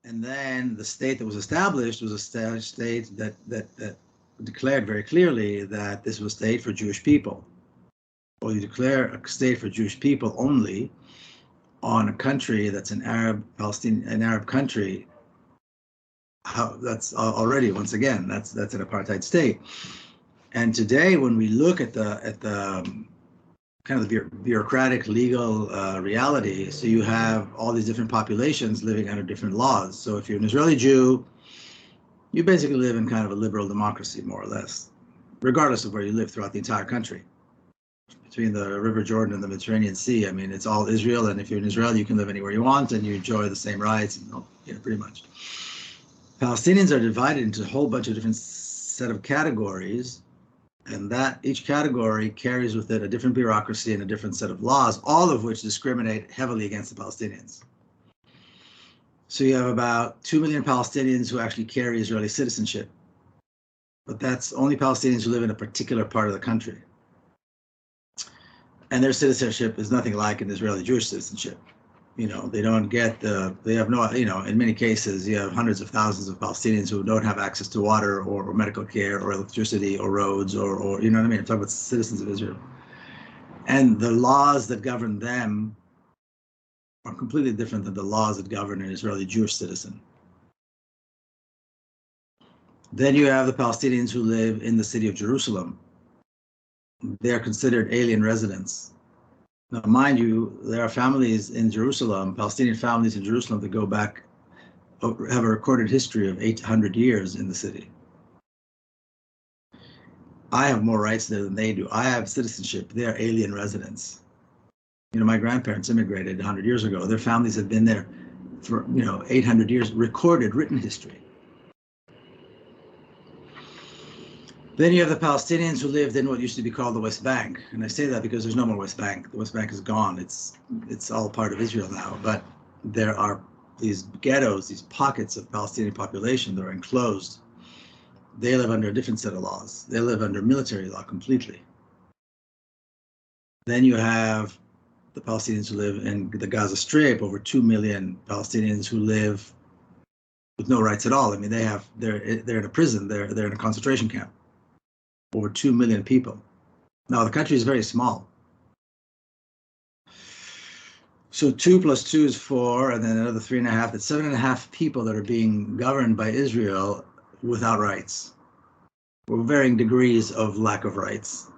And then the state that was established was a state that declared very clearly that this was a state for Jewish people. Well, you declare a state for Jewish people only on a country that's an Arab country. That's already, once again, that's an apartheid state. And today, when we look at the kind of the bureaucratic legal reality, so you have all these different populations living under different laws. So if you're an Israeli Jew, you basically live in kind of a liberal democracy, more or less, regardless of where you live throughout the entire country. Between the River Jordan and the Mediterranean Sea, I mean, it's all Israel, and if you're in Israel, you can live anywhere you want, and you enjoy the same rights, and, pretty much. Palestinians are divided into a whole bunch of different set of categories, and that each category carries with it a different bureaucracy and a different set of laws, all of which discriminate heavily against the Palestinians. So you have about 2 million Palestinians who actually carry Israeli citizenship, but that's only Palestinians who live in a particular part of the country. And their citizenship is nothing like an Israeli Jewish citizenship. They don't get they have no, in many cases, you have hundreds of thousands of Palestinians who don't have access to water or medical care or electricity or roads or you know what I mean? I'm talking about citizens of Israel. And the laws that govern them are completely different than the laws that govern an Israeli Jewish citizen. Then you have the Palestinians who live in the city of Jerusalem. They're considered alien residents. Now, mind you, there are families in Jerusalem, Palestinian families in Jerusalem that go back, have a recorded history of 800 years in the city. I have more rights there than they do. I have citizenship. They're alien residents. My grandparents immigrated 100 years ago. Their families have been there for, 800 years, recorded, written history. Then you have the Palestinians who lived in what used to be called the West Bank. And I say that because there's no more West Bank. The West Bank is gone. It's all part of Israel now. But there are these ghettos, these pockets of Palestinian population that are enclosed. They live under a different set of laws. They live under military law completely. Then you have the Palestinians who live in the Gaza Strip, over 2 million Palestinians who live with no rights at all. I mean, they're in a prison. They're in a concentration camp. Over 2 million people. Now, the country is very small. So 2 plus 2 is 4, and then another 3.5. That's 7.5 people that are being governed by Israel without rights, with varying degrees of lack of rights.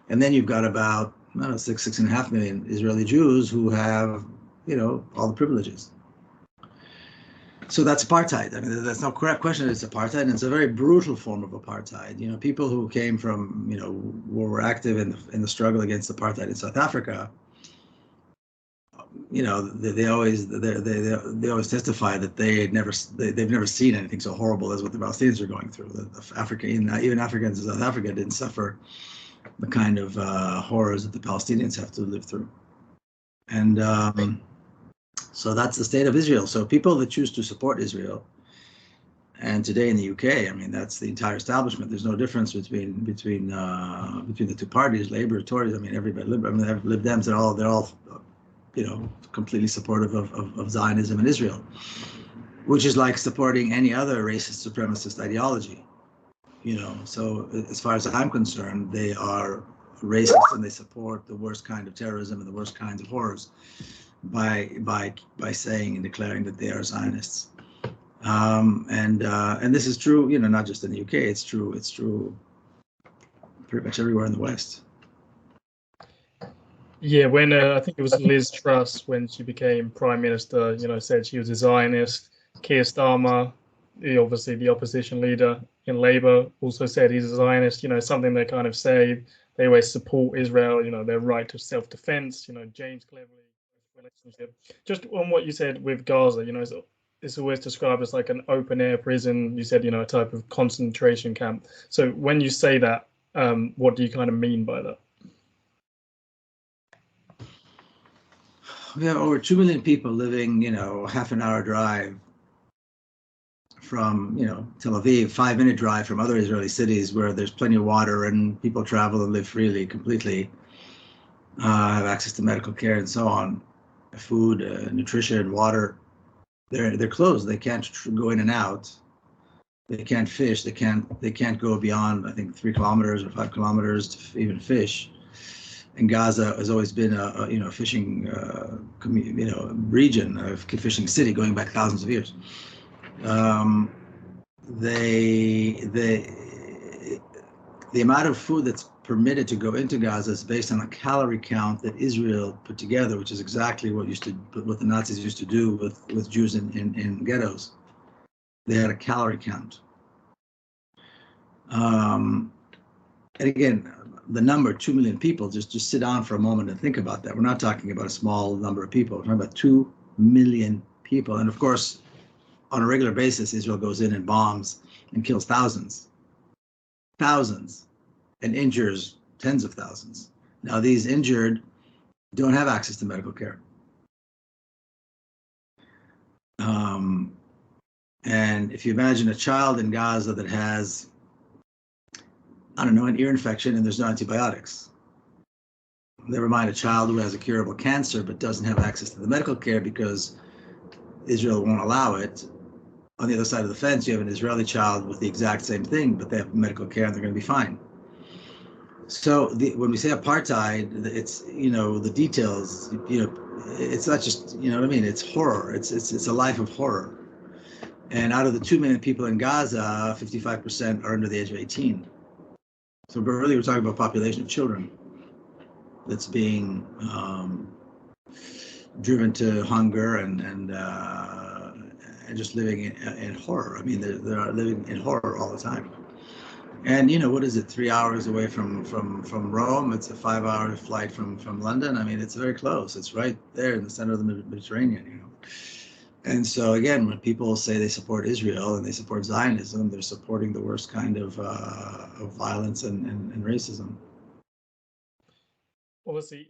And then you've got about, 6.5 million Israeli Jews who have, all the privileges. So that's apartheid. I mean, that's no correct question. It's apartheid, and it's a very brutal form of apartheid. People who came from, were active in the struggle against apartheid in South Africa. They always testify that they've never seen anything so horrible as what the Palestinians are going through. Even Africans in South Africa didn't suffer the kind of horrors that the Palestinians have to live through, and. So that's the state of Israel. So people that choose to support Israel, and today in the UK, I mean, that's the entire establishment. There's no difference between the two parties, Labour, Tories. I mean, everybody, Lib Dems, they're all, completely supportive of Zionism and Israel, which is like supporting any other racist supremacist ideology. So as far as I'm concerned, they are racist and they support the worst kind of terrorism and the worst kinds of horrors. By saying and declaring that they are Zionists, and this is true, not just in the UK. It's true pretty much everywhere in the West. Yeah, when I think it was Liz Truss, when she became Prime Minister, said she was a Zionist. Keir Starmer, obviously the opposition leader in Labour, also said he's a Zionist. Something they kind of say. They always support Israel. Their right to self-defense. James Cleverly. Relationship. Just on what you said with Gaza, it's always described as like an open air prison. You said, a type of concentration camp. So when you say that, what do you kind of mean by that? We have over 2 million people living, half an hour drive from, Tel Aviv, 5-minute drive from other Israeli cities where there's plenty of water and people travel and live freely, completely, have access to medical care and so on. Food, nutrition, water. They're closed. They can't go in and out. They can't fish. They can't go beyond, I think, 3 kilometers or 5 kilometers to even fish. And Gaza has always been a fishing region, a fishing city going back thousands of years. The amount of food that's permitted to go into Gaza is based on a calorie count that Israel put together, which is exactly what the Nazis used to do with Jews in ghettos. They had a calorie count. And again, the number 2 million people, just sit down for a moment and think about that. We're not talking about a small number of people. We're talking about 2 million people. And of course, on a regular basis, Israel goes in and bombs and kills thousands, and injures tens of thousands. Now, these injured don't have access to medical care. And if you imagine a child in Gaza that has, I don't know, an ear infection and there's no antibiotics. Never mind a child who has a curable cancer but doesn't have access to the medical care because Israel won't allow it. On the other side of the fence, you have an Israeli child with the exact same thing, but they have medical care and they're going to be fine. So when we say apartheid, it's, the details, it's not just, what I mean? It's horror. It's a life of horror. And out of the 2 million people in Gaza, 55% are under the age of 18. So really, we're talking about a population of children that's being driven to hunger and just living in horror. I mean, they're living in horror all the time. And what is it? 3 hours away from Rome. It's a 5-hour flight from London. I mean, it's very close. It's right there in the center of the Mediterranean. And so again, when people say they support Israel and they support Zionism, they're supporting the worst kind of violence and racism. Obviously,